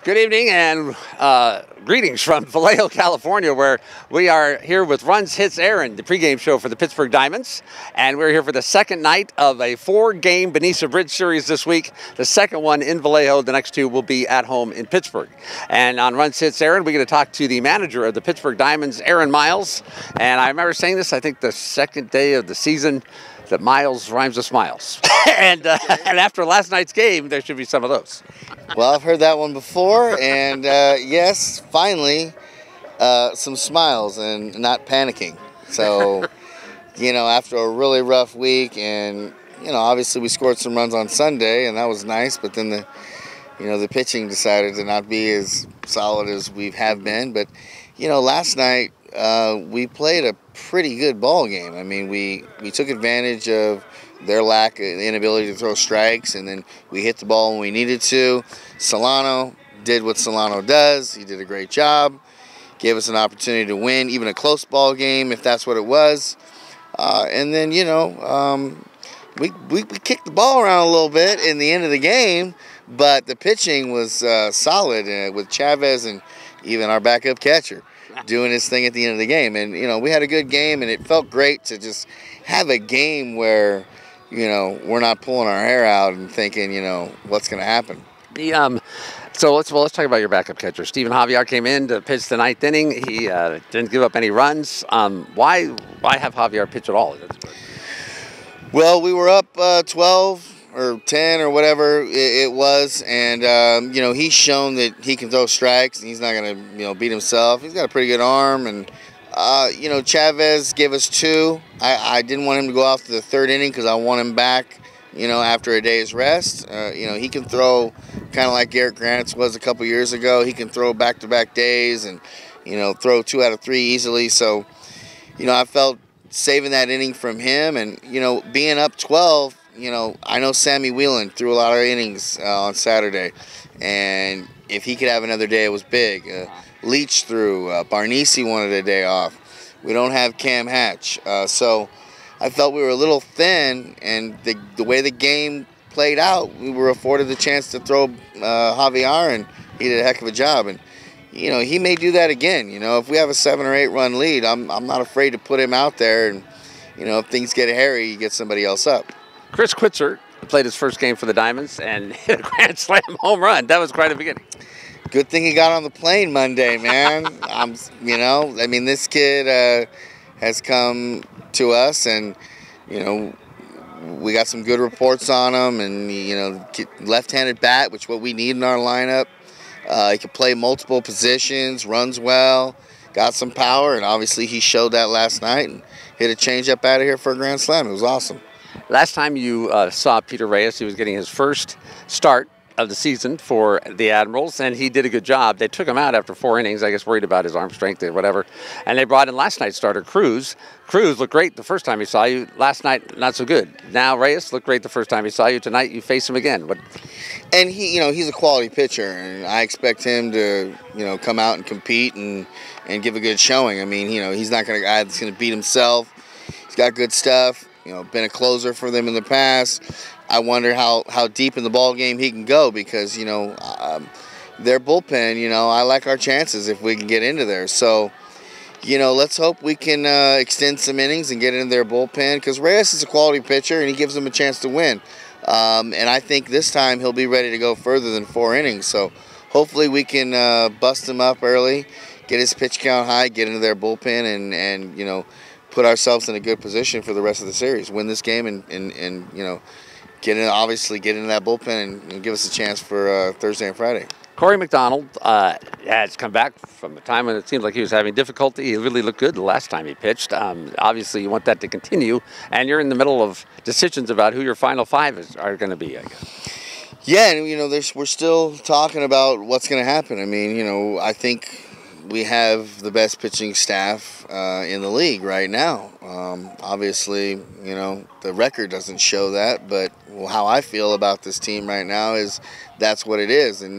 Good evening and greetings from Vallejo, California, where we are here with Runs Hits Aaron, the pregame show for the Pittsburg Diamonds. And we're here for the second night of a 4-game Benissa Bridge series this week. The second one in Vallejo. The next two will be at home in Pittsburg. And on Runs Hits Aaron, we're going to talk to the manager of the Pittsburg Diamonds, Aaron Miles. And I remember saying this, I think, the second day of the season, that Miles rhymes with smiles. and after last night's game, there should be some of those. Well, I've heard that one before, and yes, finally, some smiles and not panicking. So, after a really rough week, and, obviously we scored some runs on Sunday, and that was nice, but then the pitching decided to not be as solid as we have been. But, last night we played a pretty good ball game. I mean, we took advantage of their lack of inability to throw strikes, and then we hit the ball when we needed to. Solano did what Solano does. He did a great job. Gave us an opportunity to win, even a close ball game, if that's what it was. And then, we kicked the ball around a little bit in the end of the game, but the pitching was solid with Chavez and even our backup catcher doing his thing at the end of the game. And, we had a good game, and it felt great to just have a game where, we're not pulling our hair out and thinking, what's going to happen. So let's talk about your backup catcher. Stephen Javier came in to pitch the ninth inning. He didn't give up any runs. Why have Javier pitch at all? Well, we were up 12 or 10 or whatever it was, and he's shown that he can throw strikes, and he's not going to beat himself. He's got a pretty good arm, and Chavez gave us 2. I didn't want him to go off to the third inning because I want him back, after a day's rest. He can throw kind of like Garrett Granitz was a couple years ago. He can throw back-to-back days and, throw 2 out of 3 easily. So, I felt saving that inning from him, and, being up 12, I know Sammy Whelan threw a lot of innings on Saturday, and if he could have another day, it was big. Leach threw. Barnesi wanted a day off. We don't have Cam Hatch. So I felt we were a little thin, and the way the game played out, we were afforded the chance to throw Javier, and he did a heck of a job. And, he may do that again. If we have a 7 or 8 run lead, I'm not afraid to put him out there, and, if things get hairy, you get somebody else up. Chris Quitzer played his first game for the Diamonds and hit a grand slam home run. That was quite a beginning. Good thing he got on the plane Monday, man. This kid has come to us, and, we got some good reports on him, and, left-handed bat, which is what we need in our lineup. He can play multiple positions, runs well, got some power, and obviously he showed that last night and hit a changeup out of here for a grand slam. It was awesome. Last time you saw Peter Reyes, he was getting his first start of the season for the Admirals, and he did a good job. They took him out after 4 innings, I guess worried about his arm strength or whatever, and they brought in last night's starter, Cruz. Cruz looked great the first time he saw you. Last night, not so good. Now Reyes looked great the first time he saw you. Tonight, you face him again. And he's a quality pitcher, and I expect him to, come out and compete and give a good showing. I mean, he's not going to guy that's going to beat himself. He's got good stuff. Been a closer for them in the past. I wonder how deep in the ball game he can go, because their bullpen, I like our chances if we can get into there. So, let's hope we can extend some innings and get into their bullpen, because Reyes is a quality pitcher and he gives them a chance to win. And I think this time he'll be ready to go further than 4 innings. So hopefully we can bust him up early, get his pitch count high, get into their bullpen, and put ourselves in a good position for the rest of the series. Win this game and get into that bullpen and give us a chance for Thursday and Friday. Corey McDonald has come back from a time when it seems like he was having difficulty. He really looked good the last time he pitched. Obviously, you want that to continue, and you're in the middle of decisions about who your final 5 are going to be, I guess. Yeah, and we're still talking about what's going to happen. I mean, I think we have the best pitching staff in the league right now. Obviously, the record doesn't show that, but how I feel about this team right now is that's what it is. And,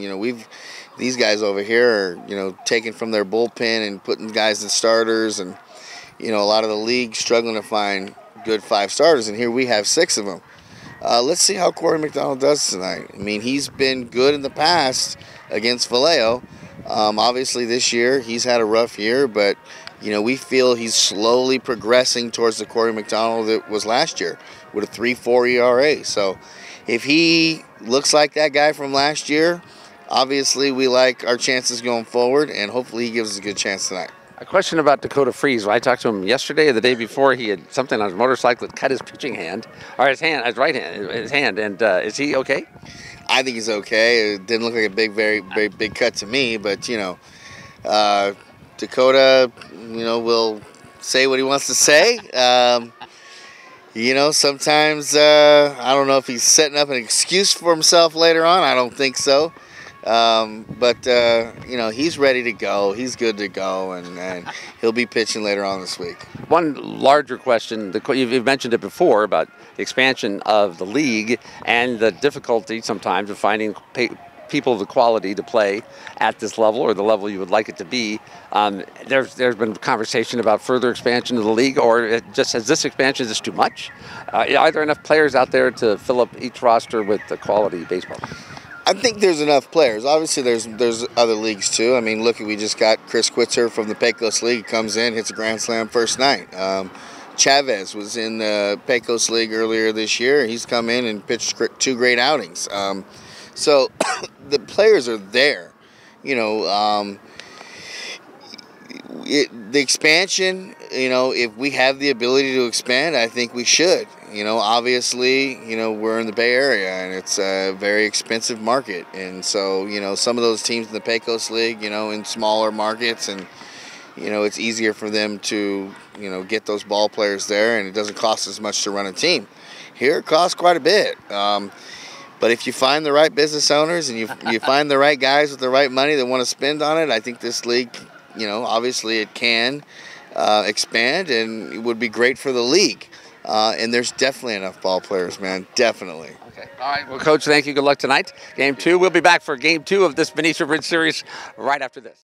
these guys over here are, taking from their bullpen and putting guys in starters, and, a lot of the league struggling to find good 5 starters, and here we have 6 of them. Let's see how Corey McDonald does tonight. I mean, he's been good in the past against Vallejo. Obviously this year he's had a rough year, but we feel he's slowly progressing towards the Corey McDonald that was last year with a 3.4 ERA. So if he looks like that guy from last year, obviously we like our chances going forward, and hopefully he gives us a good chance tonight. A question about Dakota Freeze. Well, I talked to him yesterday or the day before. He had something on his motorcycle that cut his pitching hand, or his right hand, and is he okay? I think he's okay. It didn't look like a very big cut to me, but Dakota, will say what he wants to say. Sometimes I don't know if he's setting up an excuse for himself later on. I don't think so. But he's ready to go. He's good to go, and he'll be pitching later on this week. One larger question, you've mentioned it before, about the expansion of the league and the difficulty sometimes of finding people of the quality to play at this level or the level you would like it to be. There's been conversation about further expansion of the league, or has this expansion just too much? Are there enough players out there to fill up each roster with the quality baseball? I think there's enough players. Obviously, there's other leagues too. I mean, look, we just got Chris Quitzer from the Pecos League. Comes in, hits a grand slam first night. Chavez was in the Pecos League earlier this year. He's come in and pitched 2 great outings. So the players are there. The expansion, if we have the ability to expand, I think we should. Obviously, we're in the Bay Area, and it's a very expensive market. And so, some of those teams in the Pecos League, in smaller markets, and, it's easier for them to, get those ball players there, and it doesn't cost as much to run a team. Here, it costs quite a bit. But if you find the right business owners and you find the right guys with the right money that want to spend on it, I think this league, obviously it can expand, and it would be great for the league. And there's definitely enough ball players, man. Definitely. Okay. All right. Well, Coach, thank you. Good luck tonight. Game 2. We'll be back for Game 2 of this Benicia Bridge Series right after this.